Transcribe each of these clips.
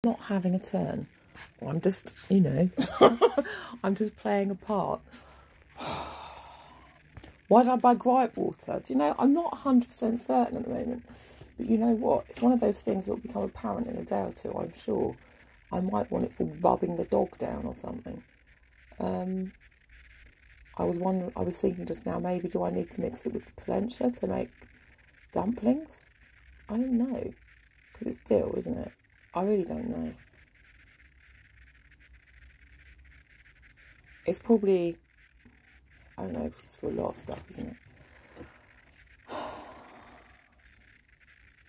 not having a turn. I'm just, you know, I'm just playing a part. Why did I buy gripe water? Do you know, I'm not 100% certain at the moment. But you know what? It's one of those things that will become apparent in a day or two, I'm sure. I might want it for rubbing the dog down or something. I was thinking just now, maybe do I need to mix it with the polenta to make dumplings? I don't know. Because it's dill, isn't it? I really don't know. It's probably, I don't know, it's for a lot of stuff, isn't it?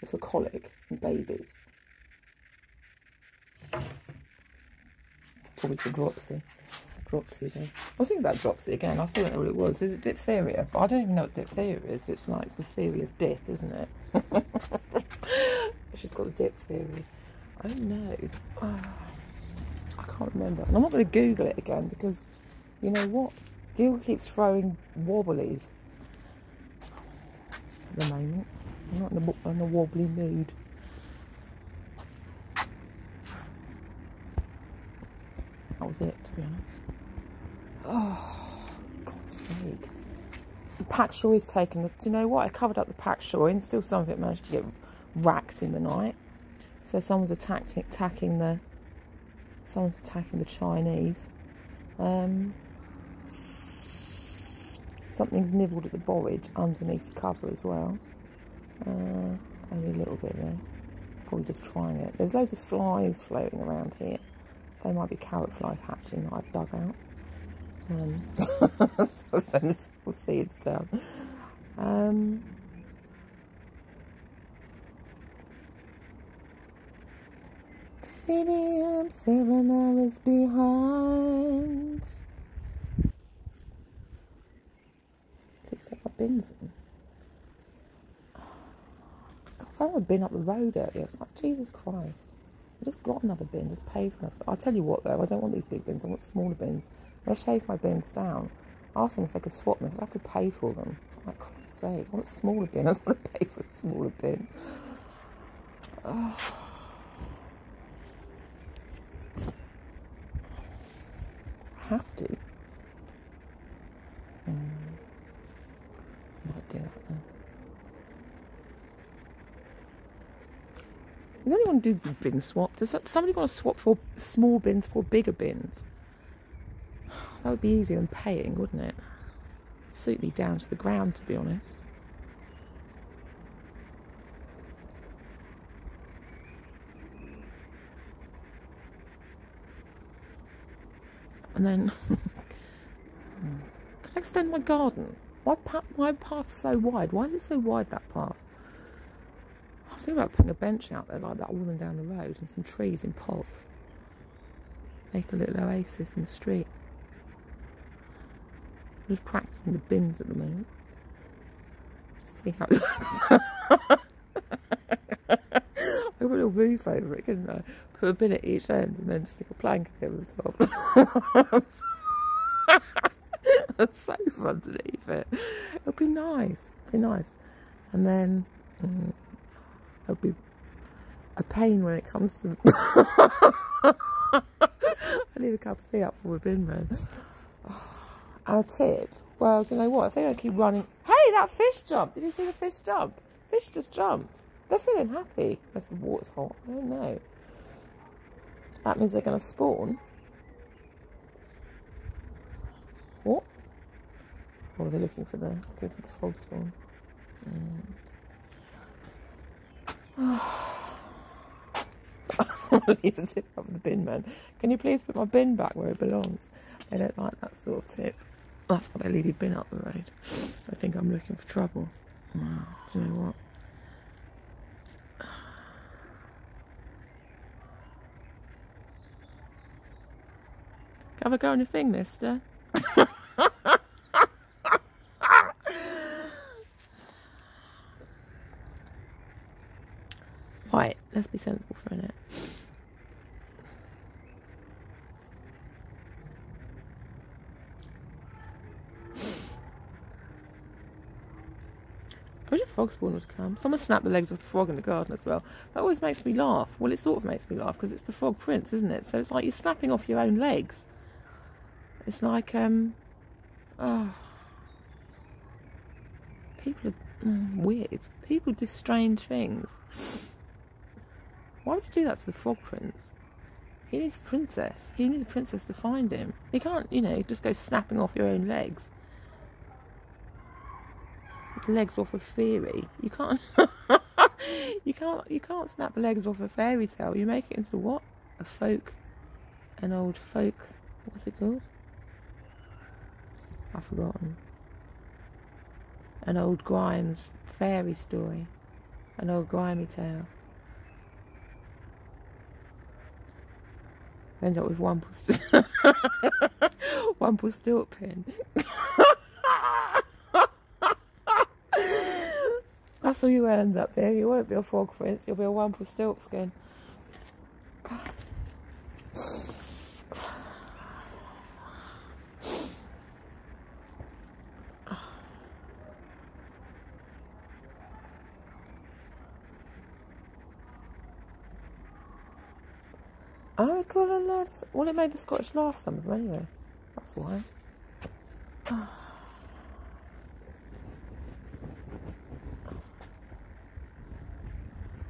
It's for colic and babies. Probably for dropsy. Dropsy though. I was thinking about dropsy again. I still don't know what it was. Is it diphtheria? But I don't even know what diphtheria is. It's like the theory of dip, isn't it? She's got the dip theory. I don't know. I can't remember. And I'm not going to Google it again because, you know what? Google keeps throwing wobblies at the moment. I'm not in a wobbly mood. That was it, to be honest. Oh, God's sake. The pak choi is taken. Do you know what? I covered up the pak choi and still some of it managed to get racked in the night. So someone's attacking the Chinese. Something's nibbled at the borage underneath the cover as well. Only a little bit there. Probably just trying it. There's loads of flies floating around here. They might be carrot flies hatching that I've dug out. So then we'll see it's down. I'm 7 hours behind. Please take my bins in. I found a bin up the road earlier. It's like, Jesus Christ. I just got another bin, just pay for another. I'll tell you what though, I don't want these big bins, I want smaller bins. When I shave my bins down, I asked them if they could swap them, so I have to pay for them. It's like, Christ's sake, I want a smaller bin, I just want to pay for a smaller bin. Oh. I have to. Might do that then. Does anyone do bin swap? Does somebody want to swap for small bins for bigger bins? That would be easier than paying, wouldn't it? Suit me down to the ground, to be honest. And then, can I extend my garden? My path's so wide. Why is it so wide, that path? I was thinking about putting a bench out there like that woman down the road and some trees in pots. Make a little oasis in the street. I'm just practicing the bins at the moment. See how it looks. I could put a little roof over it, couldn't I? Put a bin at each end and then stick a plank over the top. That's so fun to leave it. It'll be nice. It'll be nice. And then it'll be a pain when it comes to I leave a cup of tea up for a bin man. And a tip. Well, do you know what? If they don't keep running. Hey, that fish jumped. Did you see the fish jump? Fish just jumped. They're feeling happy. Unless the water's hot. I don't know. That means they're going to spawn. What? Or are they looking for the frog spawn? I'll leave the tip up for the bin man. Can you please put my bin back where it belongs? They don't like that sort of tip. That's why they leave your bin up the road. I think I'm looking for trouble. Do you know what? Have a go on your thing, mister. Right, let's be sensible for a minute. wish a frog spawn would come. Someone snapped the legs of the frog in the garden as well. That always makes me laugh. Well, it sort of makes me laugh because it's the frog prince, isn't it? So it's like you're snapping off your own legs. It's like, oh, people are weird. People do strange things. Why would you do that to the frog prince? He needs a princess. He needs a princess to find him. You can't, you know, just go snapping off your own legs. Legs off a fairy. You can't. you can't snap the legs off a fairy tale. You make it into what? An old folk. What's it called? I've forgotten. An old Grimes fairy story. An old grimy tale. Ends up with Rumpelstiltskin. That's all you end up being. You won't be a frog prince, you'll be a Rumpelstiltskin. I recall a lot. Well, it made the Scottish laugh, some of them anyway. That's why.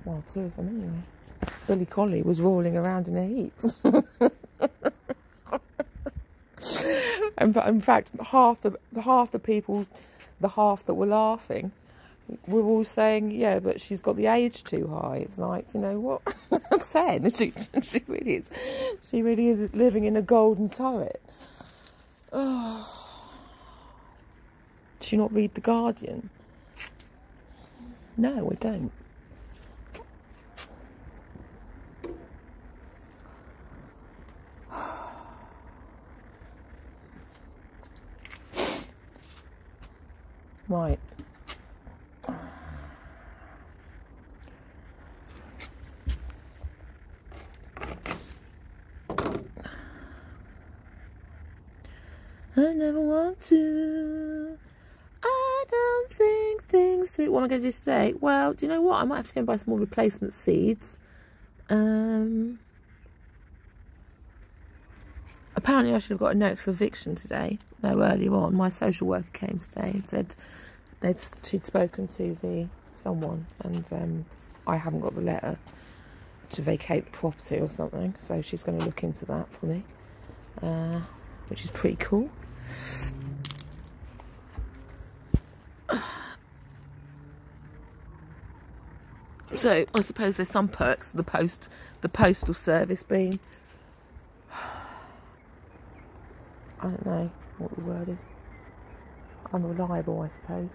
Well, two of them anyway. Billy Collie was rolling around in a heap. In fact, half the people, the half that were laughing, were all saying, "Yeah, but she's got the age too high." It's like, you know what? I'm saying she really is. She really is living in a golden turret. Oh. Does she not read The Guardian? No, I don't. Right. I never want to. I don't think things through. What am I going to do today? Well, do you know what? I might have to go and buy some more replacement seeds. Apparently I should have got a notice for eviction today. No, earlier on, my social worker came today and said she'd spoken to someone, and I haven't got the letter to vacate the property or something, so she's going to look into that for me, which is pretty cool. So I suppose there's some perks to the postal service being, I don't know what the word is, unreliable, I suppose.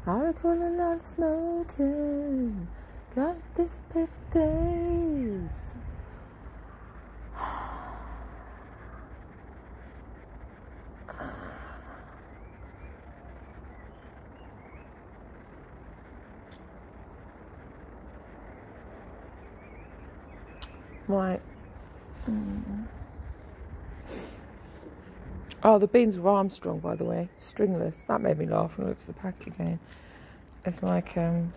I recall a lot of smoking, gotta disappear for days. Right. Oh, the beans were Armstrong, by the way. Stringless. That made me laugh when I looked at the pack again. It's like, it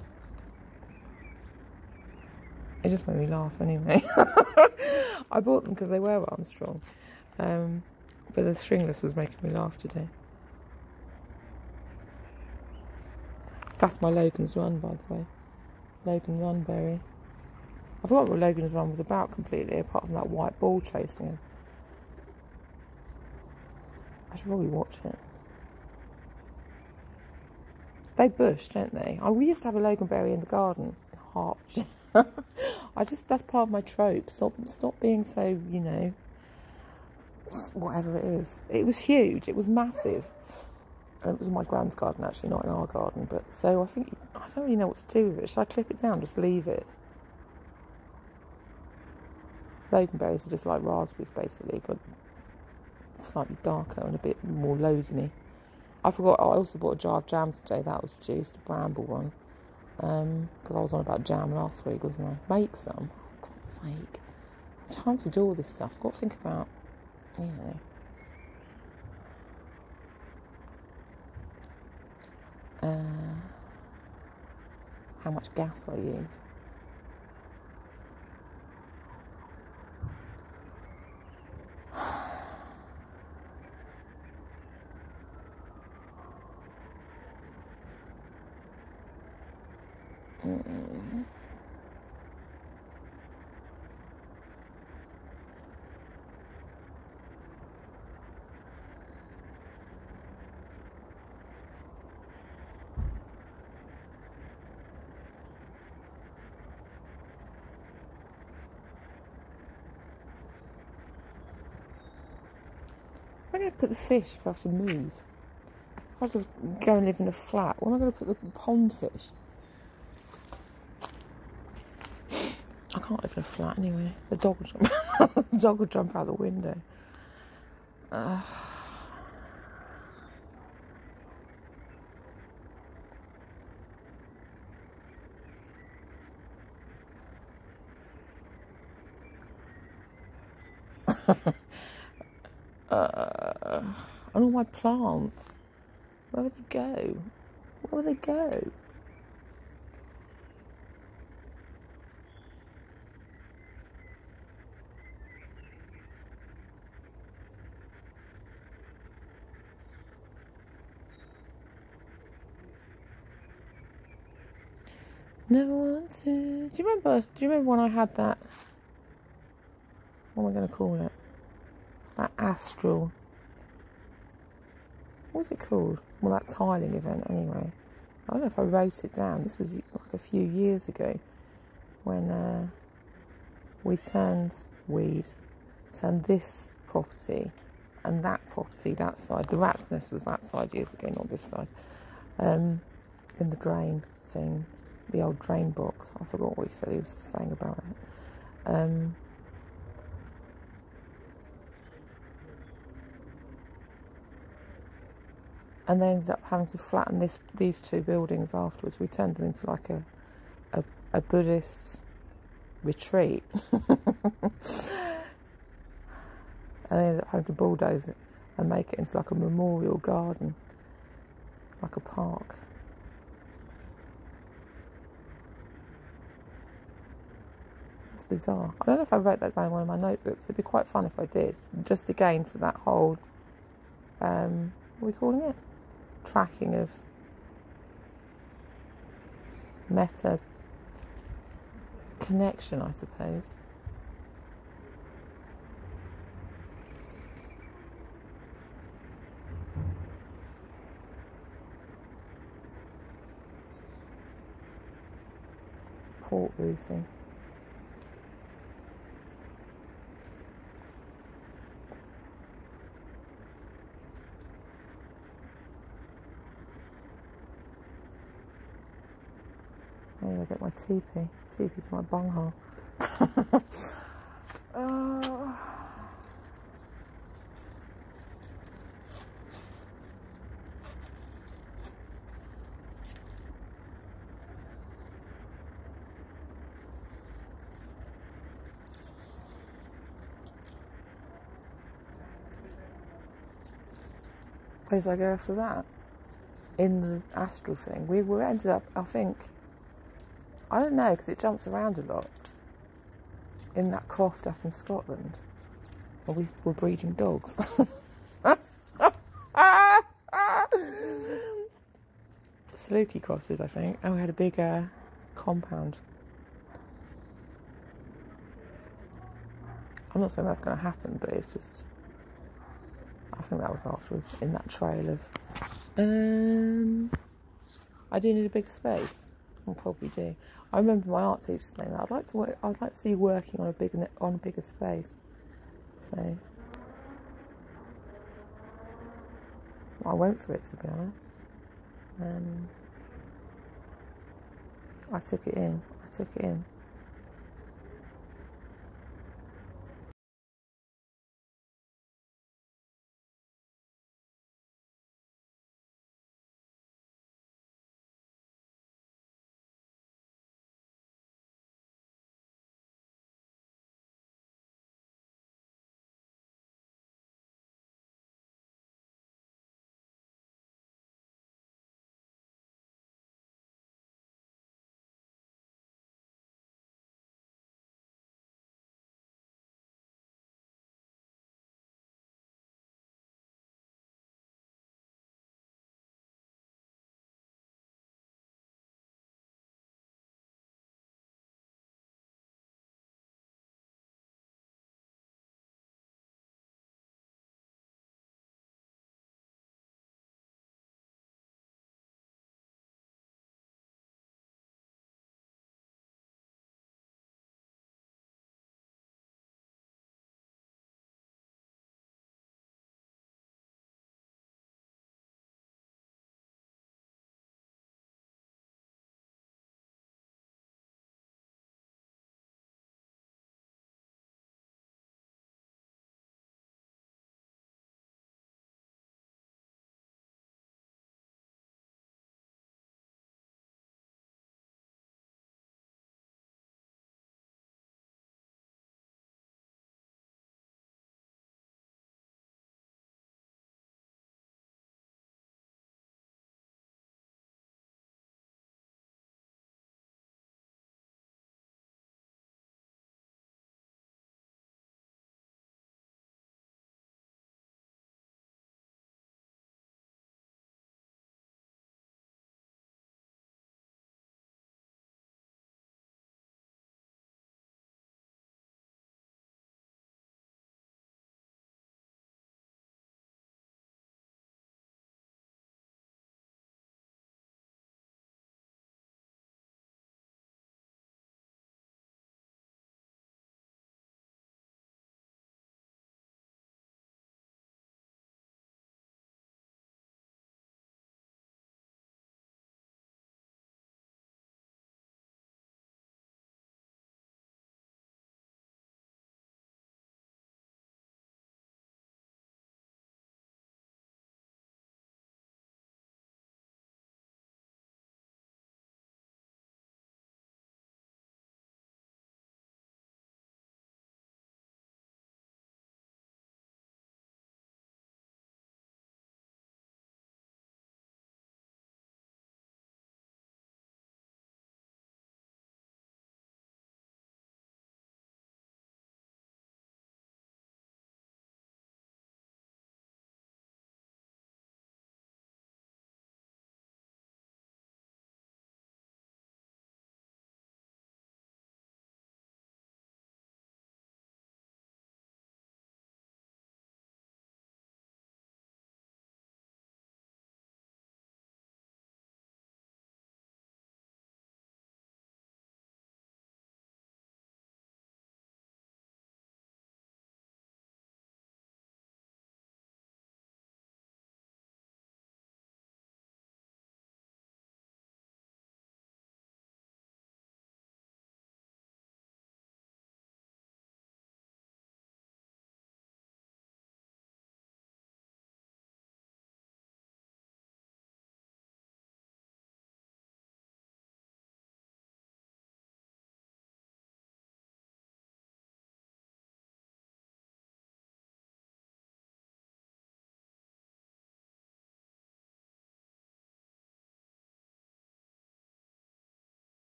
just made me laugh anyway. I bought them because they were Armstrong. But the stringless was making me laugh today. That's my Logan's Run, by the way. Logan Runberry. I forgot what Logan's Run was about completely, apart from that white ball chasing him. I should probably watch it. They bush, don't they? We used to have a Loganberry in the garden in Hertfordshire. That's part of my trope. Stop being so, you know, whatever it is. It was huge. It was massive. And it was in my grand's garden, actually, not in our garden. But so I don't really know what to do with it. Should I clip it down? Just leave it? Loganberries are just like raspberries, basically, but slightly darker and a bit more Logan-y. I forgot, I also bought a jar of jam today. That was juiced, a bramble one. Because I was on about jam last week, wasn't I? Make some. Oh, God's sake. Time to do all this stuff. Got to think about, how much gas I use. Where do I put the fish if I have to move? If I have to go and live in a flat, where am I going to put the pond fish? I can't live in a flat anyway. The dog will jump out the window. And all my plants. Where would they go? Where would they go? Never want to. Do you remember when I had that? What am I going to call it? That astral. What was it called? Well, that tiling event anyway. I don't know if I wrote it down. This was like a few years ago when we turned this property and that property that side. The rat's nest was that side years ago, not this side. In the drain thing, the old drain box. I forgot what he said he was saying about it. And they ended up having to flatten these two buildings afterwards. We turned them into like a Buddhist retreat. And they ended up having to bulldoze it and make it into like a memorial garden, like a park. It's bizarre. I don't know if I wrote that down in one of my notebooks. It'd be quite fun if I did. Just again for that whole, what are we calling it? Tracking of meta connection, I suppose. Port roofing. Maybe I'll get my teepee for my bunghole. Where did I go after that? In the astral thing. We ended up, I think, I don't know, because it jumps around a lot. In that croft up in Scotland, where we were breeding dogs. Saluki crosses, I think. And we had a big compound. I'm not saying that's going to happen, but it's just, I think that was afterwards, in that trail of, I do need a big space. I probably do. I remember my art teacher saying that I'd like to see you working on a bigger space. So I went for it, to be honest. I took it in.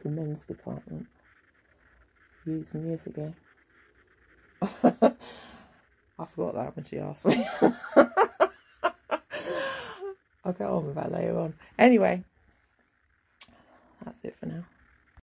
the men's department years and years ago. I forgot that when she asked me. I'll get on with that later on. Anyway, that's it for now.